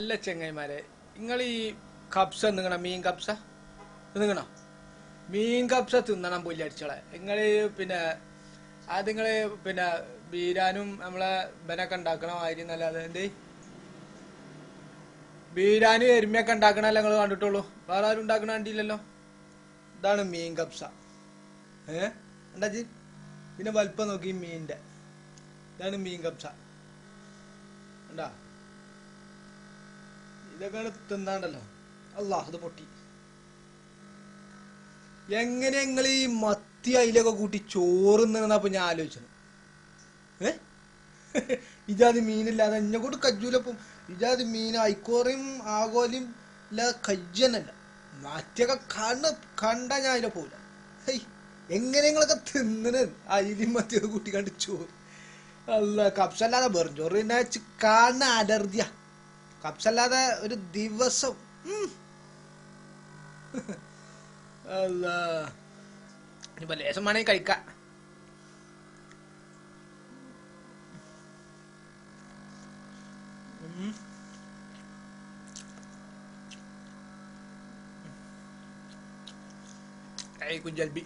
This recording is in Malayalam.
അല്ല ചെങ്ങൈമാരെ, നിങ്ങൾ ഈ കപ്സ തിന്നണം, മീൻ കപ്സ തിന്നണം. മീൻ കപ്സ തിന്നണം പുല്ലടിച്ചോളെ. നിങ്ങള് പിന്നെ അത് നിങ്ങള് പിന്നെ ബീരാനും നമ്മളെ ബനൊക്കെ ഉണ്ടാക്കണ മാതിരി എന്നല്ലാതെ എന്ത് ബീരാനും എരുമയൊക്കെ ഉണ്ടാക്കണല്ലേ നിങ്ങൾ കണ്ടിട്ടുള്ളൂ. വേറെ ആരും ഉണ്ടാക്കണ കണ്ടില്ലല്ലോ. ഇതാണ് മീൻ കപ്സ. എന്താ പിന്നെ വലിപ്പം നോക്കി മീനിന്റെ. ഇതാണ് മീൻ കപ്സ. ഉണ്ടാ ഇതൊക്കെ തിന്നാണ്ടല്ലോ. അല്ലാ അത് പൊട്ടി. എങ്ങനെ നിങ്ങൾ ഈ മത്തി അയിലൊക്കെ കൂട്ടി ചോറ് തിന്നപ്പോ ഞാൻ ആലോചിച്ചത്. ഏ ഇജാതി മീനില്ലാതെ എന്നെ കൊണ്ട് കജ്ജൂലപ്പം. ഇജാതി മീൻ ഐക്കോറയും ആകോലും ഇല്ലാതെ കജ്ജനല്ല. മറ്റൊക്കെ കണ്ടാ ഞാൻ അതിലെ പോവില്ല. ഹൈ, എങ്ങനെ നിങ്ങളൊക്കെ തിന്നണ അയിലും മത്തിയൊക്കെ കൂട്ടി കണ്ട് ചോറ്. അല്ല കപ്സല്ലാതെ വെറും ചോറ് പിന്നെ കാണുന്ന അലർജിയാ. കപ്സല്ലാതെ ഒരു ദിവസം അല്ല ഇനിയിപ്പോ ലേശം വേണമെങ്കിൽ കഴിക്കാം. കുഞ്ചൽബി